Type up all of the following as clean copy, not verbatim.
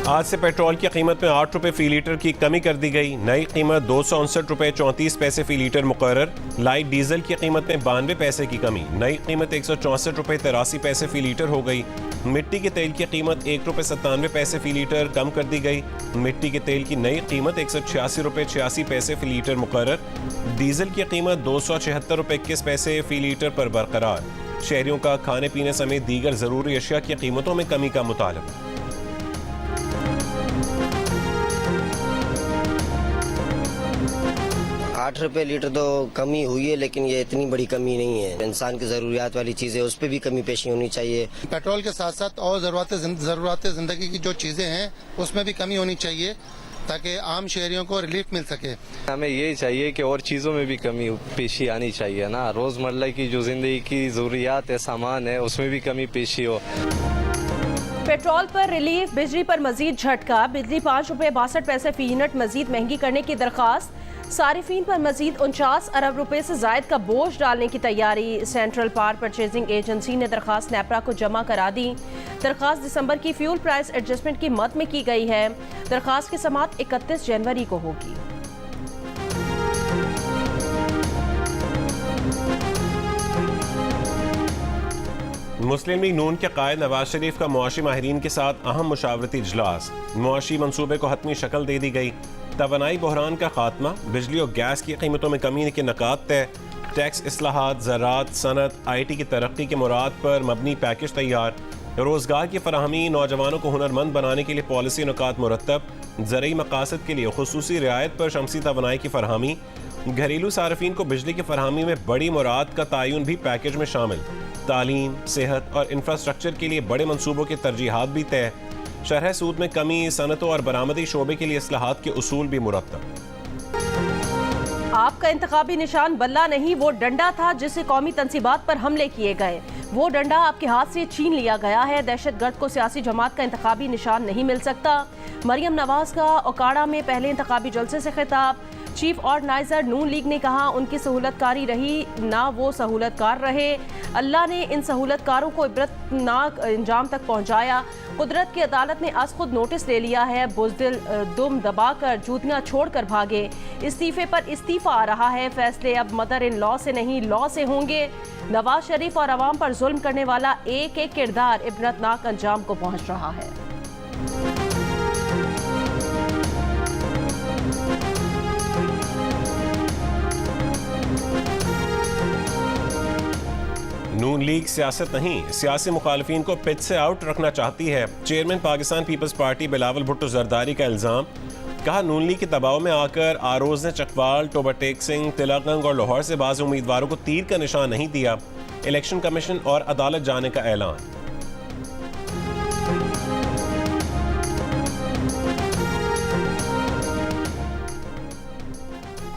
आज से पेट्रोल की कीमत में 8 रुपये फ़ी लीटर की कमी कर दी गई। नई कीमत 259 रुपये 34 पैसे फ़ी लीटर मुकर्रर। लाइट डीजल की कीमत में 92 पैसे की कमी। नई कीमत 164 रुपये 83 पैसे फ़ी लीटर हो गई। मिट्टी के तेल की कीमत 1 रुपये 97 पैसे फ़ी लीटर कम कर दी गई। मिट्टी के तेल की नई कीमत 186 रुपये 86 पैसे फ़ी लीटर मुकर्रर। डीजल की कीमत 276 रुपये 21 पैसे फ़ी लीटर पर बरकरार। शहरियों का खाने पीने समेत दीगर ज़रूरी अशिया की कीमतों में कमी का मुतालबा। 8 रुपये लीटर तो कमी हुई है, लेकिन ये इतनी बड़ी कमी नहीं है। इंसान की ज़रूरियात वाली चीज़ें उस पर भी कमी पेशी होनी चाहिए। पेट्रोल के साथ साथ और ज़रूरत ज़िंदगी की जो चीज़ें हैं उसमें भी कमी होनी चाहिए ताकि आम शहरियों को रिलीफ मिल सके। हमें यही चाहिए कि और चीज़ों में भी कमी पेशी आनी चाहिए ना। रोज़मर्रा की जो ज़िंदगी की ज़रूरियात है, सामान है, उसमें भी कमी पेशी हो। पेट्रोल पर रिलीफ, बिजली पर मजीद झटका। बिजली 5 रुपये 62 पैसे फी यूनिट मजीद महंगी करने की दरख्वास्त। सारिफीन पर मजीद 49 अरब रुपए से जायद का बोझ डालने की तैयारी। सेंट्रल पावर परचेजिंग एजेंसी ने दरख्वास्त नेपरा को जमा करा दी। दरख्वास्त दिसंबर की फ्यूल प्राइस एडजस्टमेंट की मद में की गई है। दरख्वास्त की समाअत 31 जनवरी को होगी। मुस्लिम लीग नून के कायद नवाज शरीफ का मुआशी माहिरीन के साथ अहम मुशावरती इजलास। मुआशी मनसूबे को हतमी शक्ल दे दी गई। तवानाई बहरान का खात्मा, बिजली और गैस की कीमतों में कमी के नकात तय। टैक्स इस्लाहात, ज़राअत, सनत, IT की तरक्की के मुराद पर मबनी पैकेज तैयार। रोज़गार की फराहमी, नौजवानों को हुनरमंद बनाने के लिए पॉलिसी नुकात मुरतब। ज़रूरी मकासद के लिए खुसूसी रियायत पर शमसी तवानाई की फराहमी। घरेलू सार्फिन को बिजली की फराहमी में बड़ी मुराद का तयन भी पैकेज में शामिल। तालीम, सेहत और इंफ्रास्ट्रक्चर के लिए बड़े मनसूबों की तरजीहात भी तय। शरह सूद में कमी, सनतों और बरामदी शोबे के लिए इस्लाहात के उसूल भी मुरतब। आपका इंतखाबी निशान बल्ला नहीं, वो डंडा था जिससे कौमी तंसीबात पर हमले किए गए। वो डंडा आपके हाथ से छीन लिया गया है। दहशतगर्द को सियासी जमात का इंतखाबी निशान नहीं मिल सकता। मरियम नवाज का ओकाड़ा में पहले इंतखाबी जलसे से खिताब। चीफ ऑर्गेनाइजर नून लीग ने कहा उनकी रही ना वो सहूलतकार रहे। अल्लाह ने इन सहूलतकारों को इबरतनाक अंजाम तक पहुंचाया। कुदरत की अदालत ने आज खुद नोटिस ले लिया है। बुज़दिल दुम दबाकर जूतियां छोड़कर भागे। इस्तीफे पर इस्तीफा आ रहा है। फैसले अब मदर इन लॉ से नहीं, लॉ से होंगे। नवाज शरीफ और अवाम पर जुल्म करने वाला एक एक किरदार इबरतनाक अंजाम को पहुंच रहा है। नून लीग सियासत नहीं, सियासी मुखालफिन को पिच से आउट रखना चाहती है। चेयरमैन पाकिस्तान पीपल्स पार्टी बिलावल भुट्टो जरदारी का इल्ज़ाम। कहा नून लीग के दबाव में आकर आरोज ने चकवाल, टोबाटेक सिंह, तिलकगंज और लाहौर से बाज़ उम्मीदवारों को तीर का निशान नहीं दिया। इलेक्शन कमीशन और अदालत जाने का ऐलान।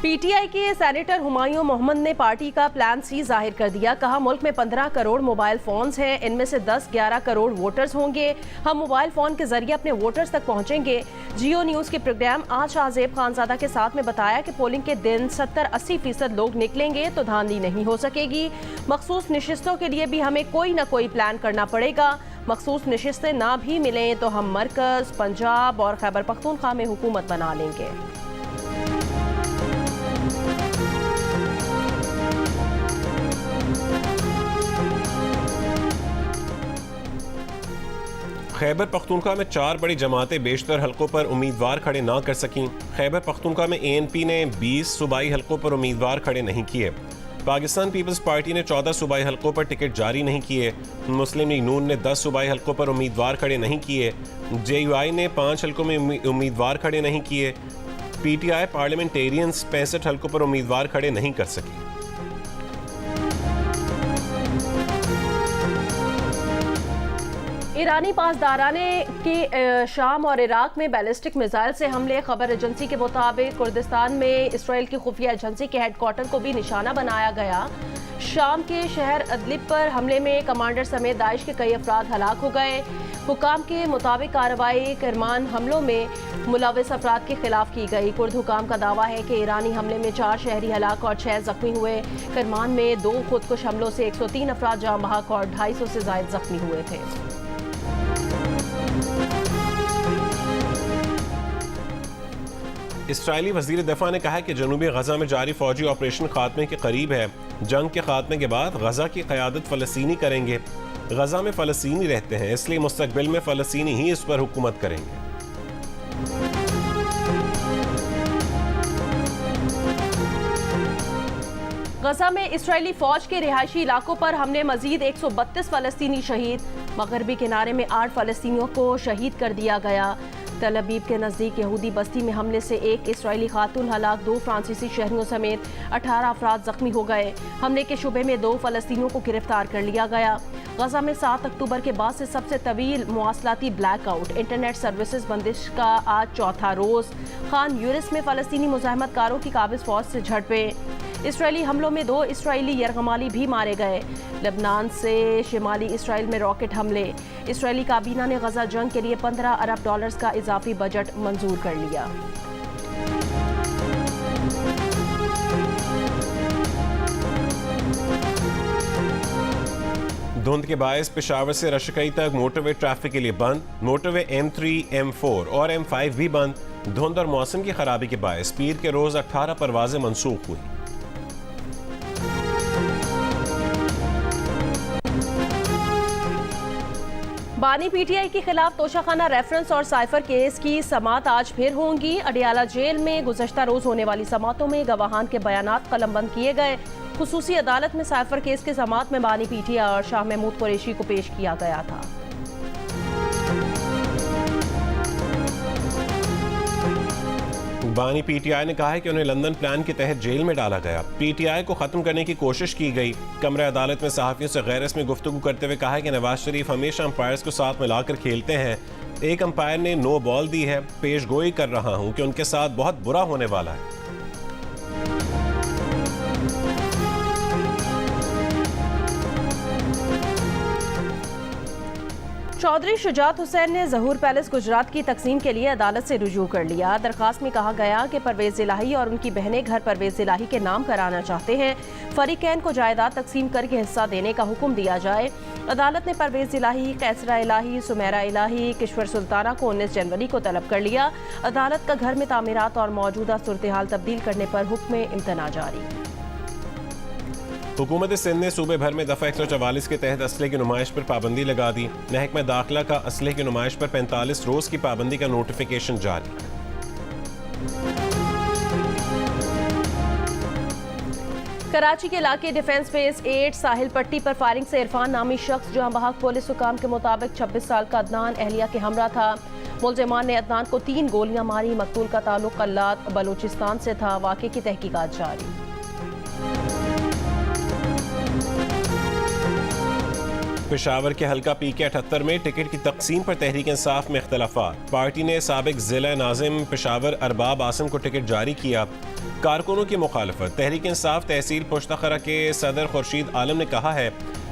PTI के सेनेटर हुमायूं मोहम्मद ने पार्टी का प्लान सी जाहिर कर दिया। कहा मुल्क में 15 करोड़ मोबाइल फोन्स हैं, इनमें से 10-11 करोड़ वोटर्स होंगे। हम मोबाइल फोन के जरिए अपने वोटर्स तक पहुंचेंगे। जियो न्यूज़ के प्रोग्राम आज शाहजेब खानजादा के साथ में बताया कि पोलिंग के दिन 70-80% लोग निकलेंगे तो धांधली नहीं हो सकेगी। मखसूस नशिस्तों के लिए भी हमें कोई ना कोई प्लान करना पड़ेगा। मखसूस नशिस्तें ना भी मिलें तो हम मरकज़, पंजाब और खैबर पख्तूनख्वा में हुकूमत बना लेंगे। खैबर पख्तूनख्वा में 4 बड़ी जमातें बेशतर हलकों पर उम्मीदवार खड़े ना कर सकीं। खैबर पख्तूनख्वा में ANP ने 20 सूबाई हलकों पर उम्मीदवार खड़े नहीं किए। पाकिस्तान पीपल्स पार्टी ने 14 सूबाई हलकों पर टिकट जारी नहीं किए। मुस्लिम लीग नून ने 10 सूबाई हलकों पर उम्मीदवार खड़े नहीं किए। JUI ने 5 हलकों में उम्मीदवार खड़े नहीं किए। PTI पार्लियामेंटेरियंस 65 हलकों पर उम्मीदवार खड़े नहीं कर सकी। ईरानी पासदाराने के शाम और इराक में बैलिस्टिक मिसाइल से हमले। खबर एजेंसी के मुताबिक कुर्दिस्तान में इसराइल की खुफिया एजेंसी के हेडक्वार्टर को भी निशाना बनाया गया। शाम के शहर अदलिब पर हमले में कमांडर समेत दाइश के कई अफराद हलाक हो गए। हुकाम के मुताबिक कार्रवाई करमान हमलों में मुलविस अफराद के खिलाफ की गई। कुर्द हुकाम का दावा है कि ईरानी हमले में 4 शहरी हलाक और 6 जख्मी हुए। करमान में 2 खुदकुश हमलों से 103 अफराद जाँ बहक और 250 से ज्यादा जख्मी हुए थे। इसराइली वज़ीर दफ़ा ने कहा है कि जनूबी गजा में जारी फौजी ऑपरेशन खात्मे के करीब है। जंग के खात्मे के बाद गजा की क़यादत फ़लस्तीनी करेंगे। गजा में फ़लस्तीनी रहते हैं, इसलिए मुस्तक़बिल में फ़लस्तीनी ही इस पर हुकूमत करेंगे। गजा में इसराइली फौज के रिहायशी इलाकों पर हमले, मजीद 132 फ़लस्तीनी शहीद। मगरबी किनारे में 8 फ़लस्तीनियों को शहीद कर दिया गया। तल अबीब के नज़दीक यहूदी बस्ती में हमले से एक इसराइली खातून हलाक, 2 फ्रांसीसी शहरियों समेत 18 अफराद जख्मी हो गए। हमले के शुबे में 2 फ़लस्तीनियों को गिरफ्तार कर लिया गया। गजा में 7 अक्टूबर के बाद से सबसे तवील मवासलाती ब्लैकआउट, इंटरनेट सर्विसेज बंदिश का आज चौथा रोज़। खान यूनिस में फ़लस्तीनी मुज़ाहमतकारों की काबिज़ फ़ौज से झड़पें। इसराइली हमलों में 2 इसराइली यरगमाली भी मारे गए। लेबनान से शिमाली इसराइल में रॉकेट हमले। इसराइली काबीना ने गजा जंग के लिए $15 अरब का इजाफी बजट मंजूर कर लिया। धुंध के बायस पेशावर से रशकई तक मोटरवे ट्रैफिक के लिए बंद। मोटरवे M3, M4 और M5 भी बंद। धुंध और मौसम की खराबी के बायस पीर के रोज 18 परवाजें मनसूख हुई। बानी पीटीआई के खिलाफ तोशाखाना रेफरेंस और साइफर केस की समात आज फिर होंगी। अडियाला जेल में गुज़श्ता रोज होने वाली समातों में गवाहान के बयानात कलमबंद किए गए। खुसूसी अदालत में साइफर केस की समात में बानी पीटीआई और शाह महमूद कुरैशी को पेश किया गया था। बानी पीटीआई ने कहा है कि उन्हें लंदन प्लान के तहत जेल में डाला गया। पीटीआई को खत्म करने की कोशिश की गई। कमरे अदालत में सहाफियों से गैर रस्मी गुफ्तगू करते हुए कहा है कि नवाज शरीफ हमेशा अंपायर्स को साथ मिलाकर खेलते हैं। एक अंपायर ने नो बॉल दी है। पेश गोई कर रहा हूं कि उनके साथ बहुत बुरा होने वाला है। चौधरी शुजात हुसैन ने ज़हूर पैलेस गुजरात की तकसीम के लिए अदालत से रुजू कर लिया। दरखास्त में कहा गया कि परवेज़ इलाही और उनकी बहनें घर परवेज़ इलाही के नाम कराना चाहते हैं। फरीकैन को जायदाद तकसीम करके हिस्सा देने का हुक्म दिया जाए। अदालत ने परवेज़ इलाही, कैसरा इलाही, सुमेरा इलाही, किश्वर सुल्ताना को 19 जनवरी को तलब कर लिया। अदालत का घर में तामीरात और मौजूदा सूरत हाल तब्दील करने पर हुक्म इम्तना जारी। हुकूमत सिंध ने सूबे भर में दफ़ा 144 के तहत असले की नुमाइश पर पाबंदी लगा दी। महकमा दाखिला का असले की नुमाइश पर 45 रोज की पाबंदी का नोटिफिकेशन जारी। कराची के इलाके डिफेंस बेस 8 साहिल पट्टी पर फायरिंग से इरफान नामी शख्स जहां बहक पुलिस हुकाम के मुताबिक 26 साल का अदनान अहलिया के हमरा था। मुलजिमान ने अदनान को 3 गोलियां मारी। मकतूल का ताल्लुक कल्लात बलूचिस्तान से था। वाक़े की तहकीकात जारी। पेशावर के हल्का PK 78 में टिकट की तकसीम पर तहरीक इंसाफ में इख्तलाफात। पार्टी ने साबिक जिला नाजिम पेशावर अरबाब आसिम को टिकट जारी किया। कारकुनों की मुखालफत। तहरीक इंसाफ तहसील पुश्तखरा के सदर खुर्शीद आलम ने कहा है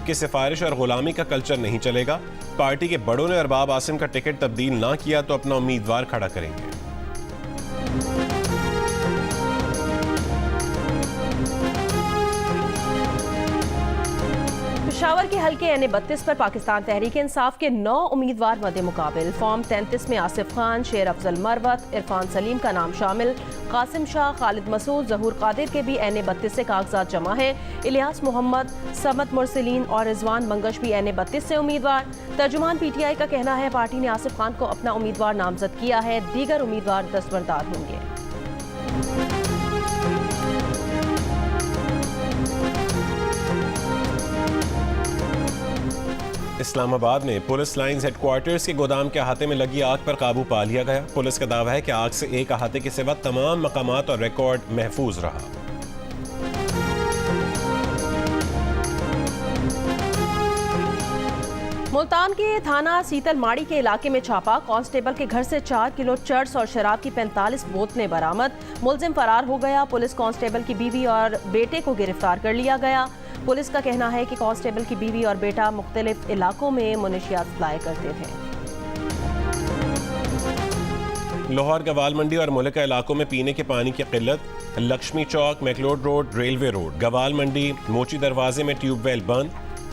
कि सिफारिश और गुलामी का कल्चर नहीं चलेगा। पार्टी के बड़ों ने अरबाब आसिम का टिकट तब्दील ना किया तो अपना उम्मीदवार खड़ा करेंगे। पेशावर के हल्के NA-32 पर पाकिस्तान तहरीक इंसाफ के 9 उम्मीदवार मद्दे मुकाबिल। फॉर्म 33 में आसिफ खान, शेर अफजल मरवत, इरफान सलीम का नाम शामिल। कासिम शाह, खालिद मसूद, जहूर कादिर के भी NA-32 से कागजात जमा है। इलियास मोहम्मद, समद मुरसलीन और रिजवान मंगश भी NA-32 से उम्मीदवार। तर्जुमान PTI का कहना है पार्टी ने आसिफ खान को अपना उम्मीदवार नामजद किया है। दीगर उम्मीदवार दस्तबरदार होंगे। इस्लामाबाद में पुलिस लाइंस हेडक्वार्टर्स के गोदाम के अहाते में लगी आग पर काबू पा लिया गया। पुलिस का दावा है कि आग से एक अहाते के सिवा तमाम मकामात और रिकॉर्ड महफूज रहा। मुल्तान के थाना सीतलमाड़ी के इलाके में छापा। कांस्टेबल के घर से 4 किलो चर्स और शराब की 45 बोतलें बरामद। मुलजिम फरार हो गया। पुलिस कांस्टेबल की बीवी और बेटे को गिरफ्तार कर लिया गया। पुलिस का कहना है कि कांस्टेबल की बीवी और बेटा मुख्तलिफ इलाकों में मुनशियात सप्लाई करते थे। लाहौर गवाल मंडी और मुल्का इलाकों में पीने के पानी की किल्लत। लक्ष्मी चौक, मैकलोड रोड, रेलवे रोड, गवाल मंडी, मोची दरवाजे में ट्यूबवेल बंद।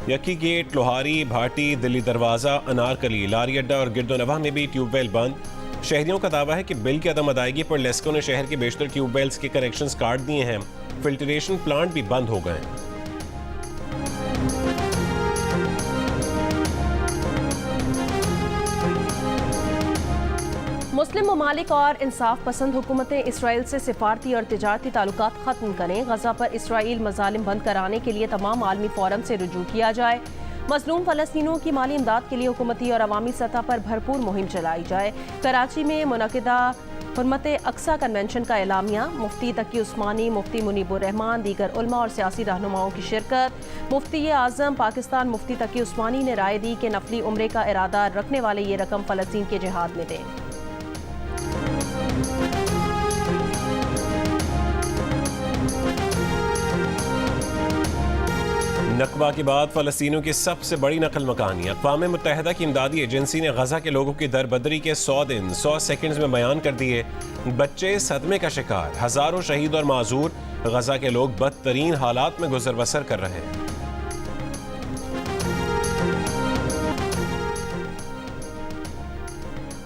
यकी गेट, लोहारी, भाटी, दिल्ली दरवाजा, अनारकली, लारी अड्डा और गिरदोनवा में भी ट्यूबवेल बंद। शहरियों का दावा है कि बिल की अदम अदायगी पर लेस्को ने शहर के बेशतर ट्यूबवेल्स के कनेक्शंस काट दिए हैं। फिल्ट्रेशन प्लांट भी बंद हो गए। मुस्लिम ममालिक और इंसाफ पसंद हुकूमतें इसराइल से सिफारती और तिजारती ताल्लुकात ख़त्म करें। गजा पर इसराइल मजालिम बंद कराने के लिए तमाम आलमी फोरम से रुजू किया जाए। मजलूम फ़लस्तीनियों की माली इमदाद के लिए हुकूमती और अवामी सतह पर भरपूर मुहिम चलाई जाए। कराची में मुनक़िदा हुर्मत अक्सा कन्वेंशन का एलामिया। मुफ्ती तकी उस्मानी, मुफ्ती मुनीबुर रहमान, दीगर उलमा और सियासी रहनुमाओं की शिरकत। मुफ्ती आज़म पाकिस्तान मुफ्ती तकी उस्मानी ने राय दी कि नफली उम्रे का इरादा रखने वाले ये रकम फ़लस्तीन के जिहाद में दें। नकबा के बाद फ़लस्तीनियों की सबसे बड़ी नकल मकानी अक़वाम मुत्तहिदा की इमदादी एजेंसी ने गजा के लोगों की दरबदरी के 100 दिन 100 सेकंड्स में बयान कर दिए। बच्चे सदमे का शिकार, हजारों शहीद और माजूर। गजा के लोग बदतरीन हालात में गुजर बसर कर रहे हैं।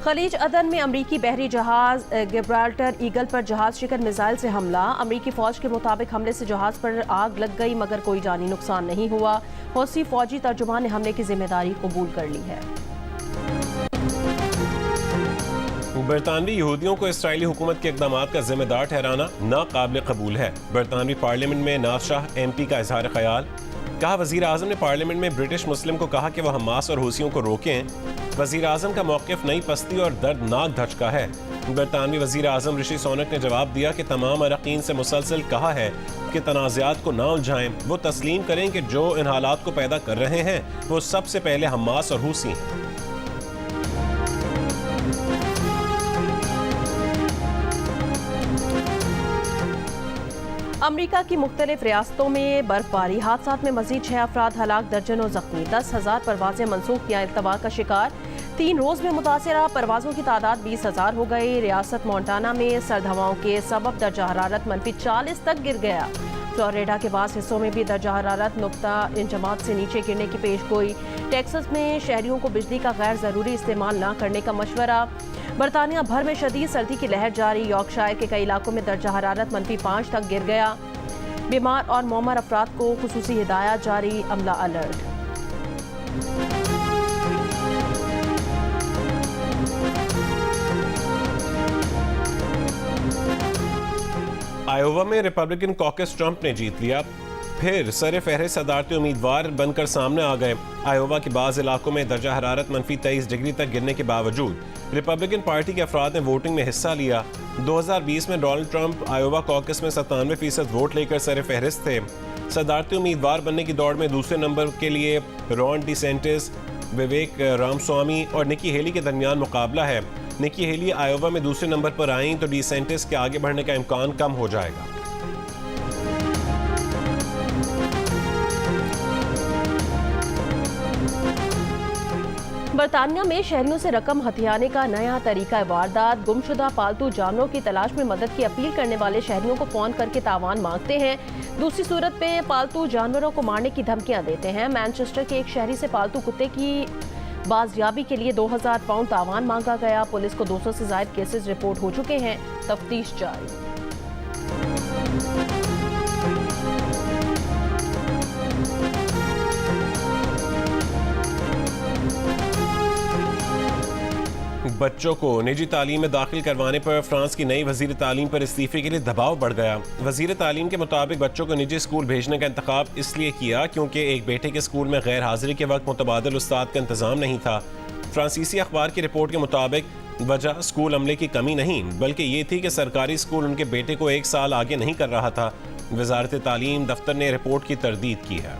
खलीज अदन में अमरीकी बहरी जहाज गिब्राल्टर ईगल पर जहाज शिकन मिसाइल से हमला। अमरीकी फौज के मुताबिक हमले से जहाज पर आग लग गई मगर कोई जानी नुकसान नहीं हुआ। हौसी फौजी तर्जुमान ने हमले की जिम्मेदारी कबूल कर ली है। बरतानवी यहूदियों को इसराइली हुकूमत के इक़दाम का जिम्मेदार ठहराना नाकाबिल कबूल है। बरतानवी पार्लियामेंट में नवाज शाह MP का इजहार ख्याल। कहा वज़ीर आज़म ने पार्लियामेंट में ब्रिटिश मुस्लिम को कहा कि वह हमास और हूसियों को रोकें। वज़ीर आज़म का मौक़िफ़ नई पस्ती और दर्दनाक धचका है। बरतानवी वज़ीर आज़म ऋषि सुनक ने जवाब दिया कि तमाम अरकान से मुसलसल कहा है कि तनाज़ात को ना उलझाएं। वो तस्लीम करें कि जो इन हालात को पैदा कर रहे हैं वो सबसे पहले हमास और हूसी हैं। अमरीका की मुख्तलिफ रियासतों में बर्फबारी। हादसात में मजीद 6 अफराद हलाक, दर्जनों जख्मी। 10,000 परवाजें मनसूख या इल्तवा का शिकार। 3 रोज में मुतासरा परवाजों की तादाद 20,000 हो गई। रियासत मोंटाना में सर्द हवाओं के सबब दर्जा हरारत -40 तक गिर गया। फ्लोरिडा के बाद हिस्सों में भी दर्जा हरारत नुक्ता इंजमात से नीचे गिरने की पेशगोई। टेक्सास में शहरियों को बिजली का गैर ज़रूरी इस्तेमाल न करने का मशवरा। बरतानिया भर में शदीद सर्दी की लहर जारी। यॉर्कशायर के कई इलाकों में दर्जा हरारत -5 तक गिर गया। बीमार और मौमर अफराद को खुसूसी हिदायत जारी, अमला अलर्ट। आयोवा में रिपब्लिकन कॉकस ट्रंप ने जीत लिया। फिर सर फहरिस्त सदारती उम्मीदवार बनकर सामने आ गए। आयोवा के बाज़ इलाकों में दर्जा हरारत -23 डिग्री तक गिरने के बावजूद रिपब्लिकन पार्टी के अफराद ने वोटिंग में हिस्सा लिया। 2020 में डोनाल्ड ट्रंप आयोवा कॉकस में 97% वोट लेकर सर फहरिस्त थे। सदारती उम्मीदवार बनने की दौड़ में दूसरे नंबर के लिए रॉन डिसेंटिस, विवेक रामस्वामी और निकी हेली के दरमियान मुकाबला है। निकी हेली आयोवा में दूसरे नंबर पर आईं तो डिसेंटिस के आगे बढ़ने का इम्कान कम हो जाएगा। बरतानिया में शहरियों से रकम हथियाने का नया तरीका वारदात। गुमशुदा पालतू जानवरों की तलाश में मदद की अपील करने वाले शहरियों को फोन करके तावान मांगते हैं। दूसरी सूरत में पालतू जानवरों को मारने की धमकियां देते हैं। मैनचेस्टर के एक शहरी से पालतू कुत्ते की बाजियाबी के लिए 2000 पाउंड तावान मांगा गया। पुलिस को 200 से ज्यादा केसेस रिपोर्ट हो चुके हैं। तफ्तीश जारी। बच्चों को निजी तालीम में दाखिल करवाने पर फ्रांस की नई वजीर तालीम पर इस्तीफे के लिए दबाव बढ़ गया। वजीर तालीम के मुताबिक बच्चों को निजी स्कूल भेजने का इंतखाब इसलिए किया क्योंकि एक बेटे के स्कूल में गैर हाजिरी के वक्त मुतबादिल उस्ताद का इंतजाम नहीं था। फ्रांसीसी अखबार की रिपोर्ट के मुताबिक वजह स्कूल अमले की कमी नहीं बल्कि ये थी कि सरकारी स्कूल उनके बेटे को 1 साल आगे नहीं कर रहा था। वजारत तालीम दफ्तर ने रिपोर्ट की तरदीद की है।